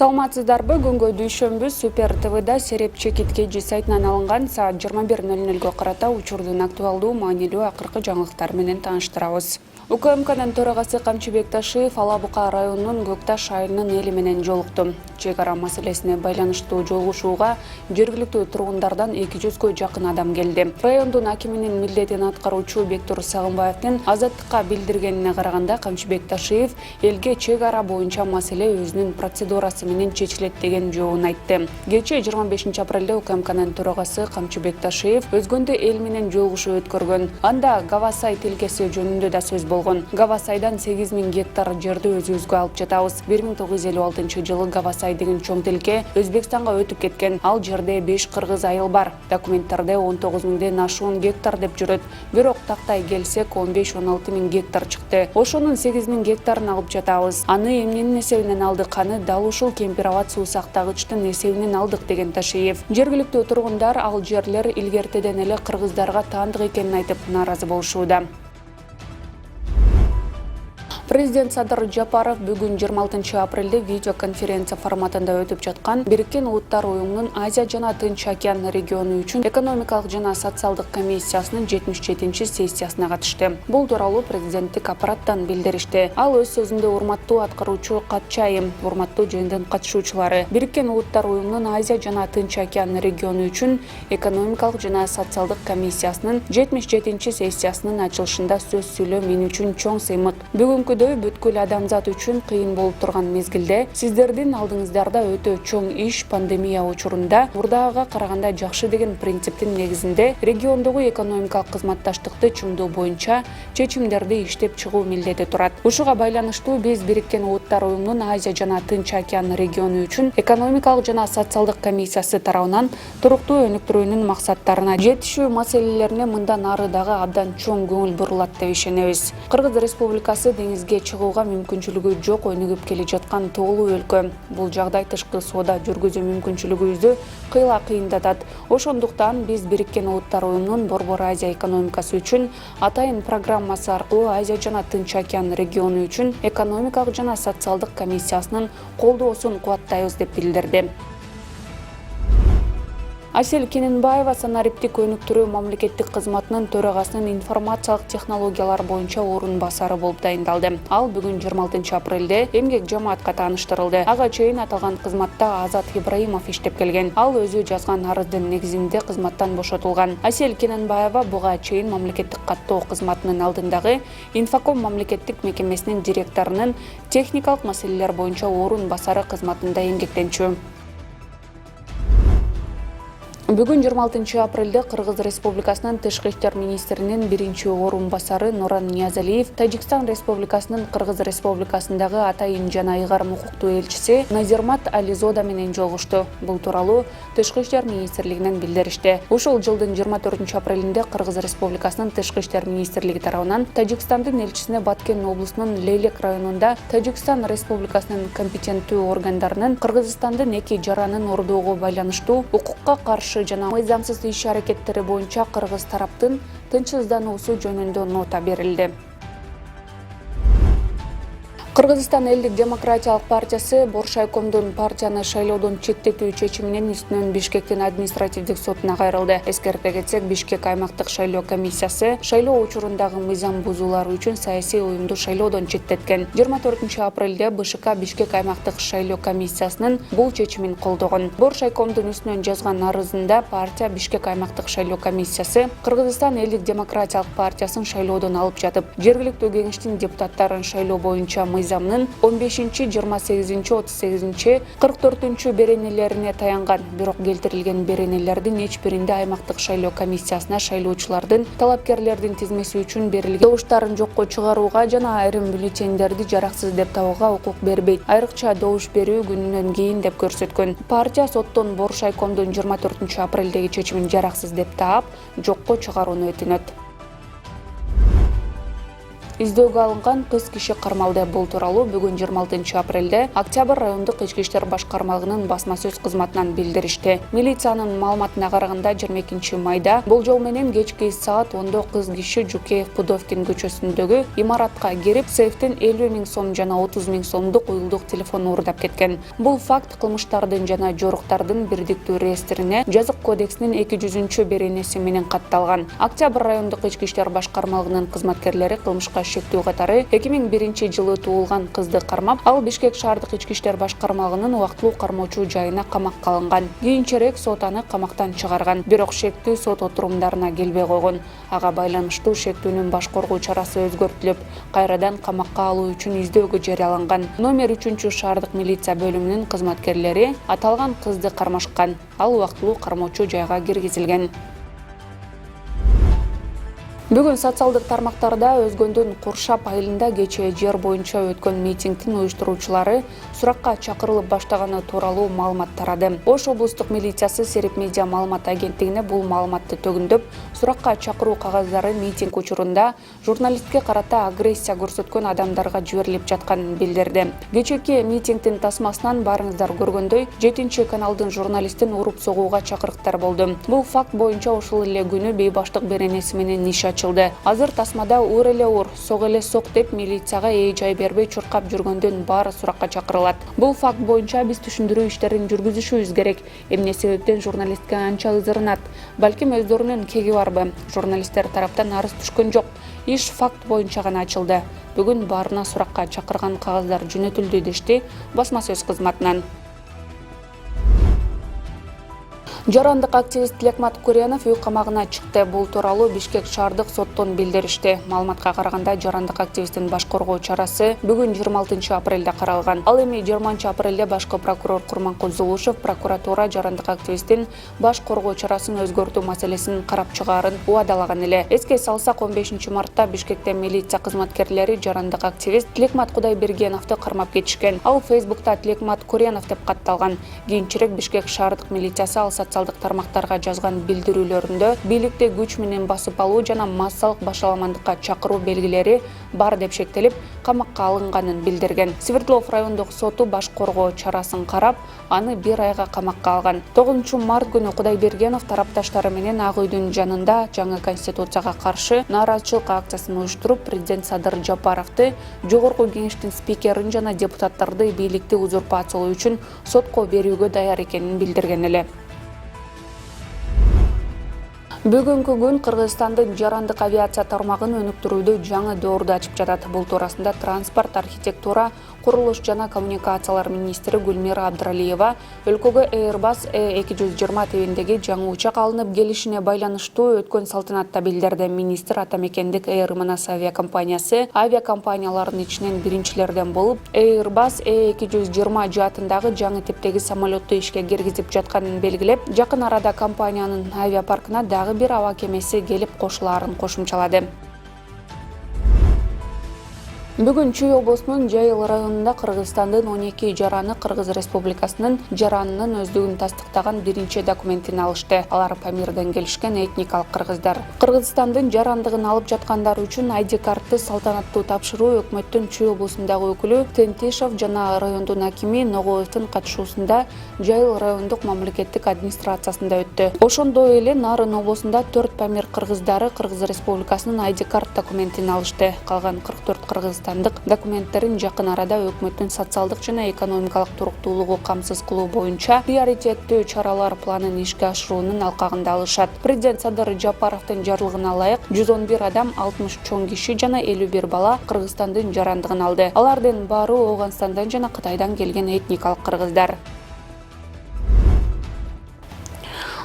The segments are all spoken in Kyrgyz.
Саламатсыздарбы, күнгө дүйшөмбү Супер ТВда Сереп Чекиткеji сайтынан алынган саат 21:00 карата учурдун актуалдуу маанилүү акыркы жаңылыктар менен тааныштырабыз. УКМКнын төрагасы Камчыбек Ташиев Ала-Бука районунун Көкташ айылынын эли менен жолукту. Чек ара маселесине байланыштуу жолугушууга жергиликтүү тургундардан 200гө жакын адам келди. Райондун акиминин милдетин аткаруучу Бектур Сагынбаевдин Азаттыкка билдиргенине караганда, Камчыбек Ташиев элге чек ара боюнча маселе өзүнүн процедурасы менен чечилет деген жообун айтты. Кечээ 25 апрелде УКМКнын төрагасы Камчыбек Ташиев өзгөндө эл менен жолугушуу өткөргөн. Анда Гавасай тилкеси жөнүндө да сөз болгон. Гавасайдан 8000 гектар жерди өзүбүзгө алып жатабыз. 1956-жылы Гавасай деген чоң тилке Өзбекстанга өтүп кеткен. Ал жерде 5 кыргыз айыл бар. Документтерде 19.000ден ашуун гектар деп жүрөт. Бирок тактай келсек 15-16 миң гектар чыкты. Ошонун 8000 гектарын алып жатабыз. Аны эмненин эсебинен алдык? Аны дал ушул Кемпироват суу сактагычтын эсебинен алдык деген Ташиев. Жергиликтүү тургундар ал жерлер илгертеден эле кыргыздарга таандык экенин айтып нааразы болушууда. Президент Садыр Жапаров бүгүн 26 апрелде видеоконференция форматында өтүп жаткан Бириккен Улуттар уюмунун Азия жана Тынч океан региону үчүн экономикалык жана социалдык комиссиясынын 77-сессиясына катышты. Бул тууралуу президенттик аппараттан билдиришти. Ал өз сөзүндө урматтуу аткаруучу катчайым, урматтуу жыйындын катышуучулары, Бириккен Улуттар уюмунун Азия жана Тынч океан региону үчүн экономикалык жана социалдык комиссиясынын 77-сессиясынын ачылышында сөз сүйлөө мен үчүн чоң сыймык. Бүгүнкү бүткүл адамзат үчүн кыйын болуп турган мезгилде сиздердин алдыңыздарда өтө чоң иш пандемия учурунда мурдагыга караганда жакшы деген принциптин негизинде региондогу экономикалык кызматташтыкты чыңдоо боюнча чечимдерди иштеп чыгуу милдети турат. Ушуга байланыштуу биз Бириккен Улуттар уюмунун Азия жана Тынч океан региону үчүн экономикалык жана социалдык комиссиясы тарабынан туруктуу өнүктүрүүнүн максаттарына жетишүү маселелерине мындан ары дагы абдан чоң көңүл бурулат деп ишенебиз. Кыргыз Республикасы деңизге чыгууга мүмкүнчүлүгү жок өнүгүп келе жаткан тоолуу өлкө. Бул жагдай тышкы соода жүргүзүү мүмкүнчүлүгүбүздү кыйла кыйындатат. Ошондуктан биз Бириккен Улуттар уюмунун Борбор Азия экономикасы үчүн атайын программасы аркылуу Азия жана Тынч океан региону үчүн экономикалык жана социалдык комиссиясынын колдоосун кубаттайбыз деп билдирди. Асель Кененбаева санариптик өнүктүрүү мамлекеттик кызматынын төрагасынын информациялык технологиялар боюнча орун басары болуп дайындалды. Ал бүгүн 26 апрелде эмгек жамаатка тааныштырылды. Ага чейин аталган кызматта Азат Ибраимов иштеп келген. Ал өзү жазган арыздын негизинде кызматтан бошотулган. Асель Кененбаева буга чейин мамлекеттик каттоо кызматынын алдындагы Инфоком мамлекеттик мекемесинин директорунун техникалык маселелер боюнча орун басары кызматында эмгектенчү. Бүгүн 26 апрелде Кыргыз Республикасынын Тышкы иштер министринин биринчи орун басары Нуран Ниязалиев Тажикстан Республикасынын Кыргыз Республикасындагы атайын жана ыйгарым укуктуу элчиси Назирмат Ализода менен жолугушту. Бул тууралуу Тышкы иштер министрлигинен билдиришти. Ушул жылдын 24 апрелинде Кыргыз Республикасынын Тышкы иштер министрлиги тарабынан Тажикстандын элчисине Баткен облусунун Лейлек районунда Тажикстан Республикасынын компетенттүү органдарынын Кыргызстандын эки жаранын ордоого байланыштуу укукка каршы жана мыйзамсыз иш-аракеттери боюнча кыргыз тараптын тынчсыздануусу жөнүндө нота берилди. Кыргызстан элдик демократиялык партиясы Боршайкомдун партияны шайлоодон четтетүү чечиминин үстүнөн Бишкектин административдик сотуна кайрылды. Эскерте кетсек, Бишкек аймактык шайлоо комиссиясы шайлоо учурундагы мыйзам бузуулар үчүн саясий уюмду шайлоодон четтеткен. 24 апрелде БШК Бишкек аймактык шайлоо комиссиясынын бул чечимин колдогон. Боршайкомдун үстүнөн жазган арызында партия Бишкек аймактык шайлоо комиссиясы Кыргызстан элдик демократиялык партиясын шайлоодон алып жатып, жергиликтүү кеңештин депутаттарын шайлоо боюнча мыйзамнын 15, 28, 38, 44 беренелерине таянган. Бирок келтирилген беренелердин эч биринде аймактык шайлоо комиссиясына шайлоочулардын талапкерлердин тизмеси үчүн берилген добуштарын жокко чыгарууга жана айрым бюллетендерди жараксыз деп табууга укук бербейт. Айрыкча добуш берүү күнүнөн кийин деп көрсөткөн. Партия соттон Боршайкомдун 24 апрелдеги чечимин жараксыз деп таап, жокко чыгарууну өтүнөт. Издөөгө алынган 9 киши кармалды. Бул тууралуу бүгүн 26 апрелде Октябрь райондук ички иштер башкармалыгынын басма сөз кызматынан билдиришти. Милициянын маалыматына караганда 22 майда болжол менен кечки саат 10-до 9 киши Жукеев Пудовкин көчөсүндөгү имаратка кирип, сейфтен 50 000 сом жана 30 000 сомдук уюлдук телефон уурдап кеткен. Бул факт кылмыштардын жана жоруктардын бирдиктүү реестрине Жазык кодексинин 200-беренеси менен катталган. Октябрь райондук ички иштер башкармалыгынын кызматкерлери кылмышка шектүү катары 2001-жылы туулган кызды кармап, ал Бишкек шаардык ички иштер башкармалыгынын убактылуу кармоочу жайына камакка алынган. Кийинчерээк сот аны камактан чыгарган, бирок шектүү сот отурумдарына келбей койгон. Ага байланыштуу шектүүнүн баш коргоо чарасы өзгөртүлүп, кайрадан камакка алуу үчүн издөөгө жарыяланган. Номер 3 шаардык милиция бөлүмүнүн кызматкерлери аталган кызды кармашкан. Ал убактылуу кармоочу жайга киргизилген. Бүгүн социалдык тармактарда Өзгөндүн Куршап айылында кечээ жер боюнча өткөн митингдин уюштуруучулары суракка чакырылып баштаганы тууралуу маалымат тарады. Ош облустук милициясы Серип медиа маалымат агенттигине бул маалыматты төгүндөп, суракка чакыруу кагаздары митинг учурунда журналистке карата агрессия көрсөткөн адамдарга жиберилип жатканын билдирди. Кечээки митингдин тасмасынан баарыңыздар көргөндөй 7-каналдын журналистин уруп согууга чакырыктар болду. Бул факт боюнча ошол эле күнү бейбаштык беренеси менен иш ачылды. Азыр тасмада ур эле ур, сок эле сок деп милицияга жай бербей чуркап жүргөндөн баары суракка чакырылат. Бул факт боюнча биз түшүндүрүү иштерин жүргүзүшүбүз керек. Эмне себептен журналистке анча ызырынат? Балким өздөрүнүн кеги барбы? Журналисттер тараптан арыз түшкөн жок. Иш факт боюнча гана ачылды. Бүгүн баарына суракка чакырган кагаздар жөнөтүлдү дешти басма сөз кызматынан. Жарандык активист Тилекмат Куренов үй камагына чыкты. Бул тууралуу Бишкек шаардык соттон билдиришти. Маалыматка караганда жарандык активисттин баш коргоо чарасы бүгүн 26 апрелде каралган. Ал эми 20 апрелде башкы прокурор Курманкул Зулушев прокуратура жарандык активисттин баш коргоо чарасын өзгөртүү маселесин карап чыгаарын убадалаган эле. Эске салсак, 15 мартта Бишкекте милиция кызматкерлери жарандык активист Тилекмат Кудайбергеновду кармап кетишкен. Ал Фейсбукта Тилекмат Куренов деп катталган. Кийинчерээк Бишкек шаардык милициясы ал социалдык тармактарга жазган билдирүүлөрүндө бийликти күч менен басып алуу жана массалык башаламандыкка чакыруу белгилери бар деп шектелип, камакка алынганын билдирген. Свердлов райондук соту баш коргоо чарасын карап, аны 1 айга камакка алган. 9 март күнү Кудайбергенов тарапташтары менен Ак үйдүн жанында жаңы конституцияга каршы нааразычылык акциясын уюштуруп, президент Садыр Жапаровду, жогорку кеңештин спикерин жана депутаттарды бийликти узурпациялоо үчүн сотко берүүгө даяр экенин билдирген эле. Бүгүнкү күн Кыргызстандын жарандык авиация тармагын өнүктүрүүдө жаңы доорду ачып жатат. Бул туурасында транспорт, архитектура, курулуш жана коммуникациялар министри Гүлмира Абдралиева өлкөгө Airbus E220 тибиндеги жаңы учак алынып келишине байланыштуу өткөн салтанатта билдирди. Министр Атамекендик Air Manas авиакомпаниясы авиакомпаниялардын ичинен биринчилерден болуп, Airbus E220 жаатындагы жаңы типтеги самолетту ишке киргизип жатканын белгилеп, жакын арада компаниянын авиапаркына дагы бир аба кемеси келип кошулаарын кошумчалады. Бүгүн Чүй облусунун Жайыл районунда Кыргызстандын 12 жараны Кыргыз Республикасынын жаранынын өздүгүн тастыктаган биринчи документин алышты. Алар Памирден келишкен этникалык кыргыздар. Кыргызстандын жарандыгын алып жаткандар үчүн ID картты салтанаттуу тапшыруу өкмөттүн Чүй облусундагы өкүлү Тентишев жана райондун акими Ногоевдун катышуусунда Жайыл райондук мамлекеттик администрациясында өттү. Ошондой эле Нарын облусунда 4 Памир кыргыздары Кыргыз Республикасынын ID карт документин алышты. Калган 44 кыргызстандык документтерин жакын арада өкмөттүн социалдык жана экономикалык туруктуулугу камсыз кылуу боюнча приоритеттүү чаралар планын ишке ашыруунун алкагында алышат. Президент Садыр Жапаровдун жарлыгына ылайык 111 адам, 60 чоң киши жана 51 бала Кыргызстандын жарандыгын алды. Алардын баары Ооганстандан жана Кытайдан келген этникалык кыргыздар.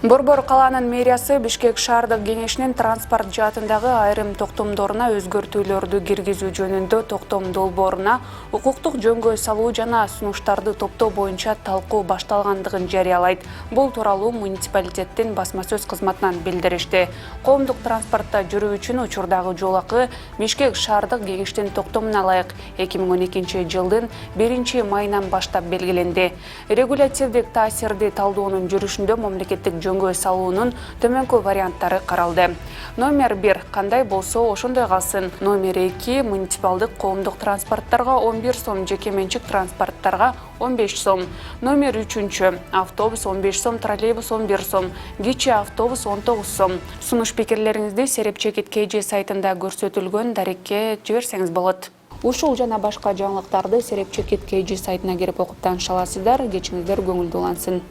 Борбор калаанын мэриясы Бишкек шаардык кеңешинин транспорт жаатындагы айрым токтомдоруна өзгөртүүлөрдү киргизүү жөнүндө токтом долбооруна укуктук жөнгө салуу жана сунуштарды топтоо боюнча талкуу башталгандыгын жарыялайт. Бул тууралуу муниципалитеттин басма сөз кызматынан билдиришти. Коомдук транспортто жүрүү үчүн учурдагы жол акы Бишкек шаардык кеңештин токтомуна ылайык 2012 жылдын 1 майынан баштап белгиленди. Регулятивдик таасирди талдоонун жүрүшүндө мамлекеттик дөңгө салуунун төмөнкү варианттары каралды. Номер 1 кандай болсо ошондой калсын. Номер 2 муниципалдык коомдук транспорттарга 11 сом, жеке менчик транспорттарга 15 сом. Номер 3 автобус 15 сом, троллейбус 11 сом, кичи автобус 19 сом. Сунуш пикирлериңизди Серепчекит KG сайтында көрсөтүлгөн дарекке жиберсеңиз болот. Ушул жана башка жаңылыктарды Серепчекит KG сайтына кирип окуп таныша аласыздар. Кечиңиздер көңүлдүү улансын.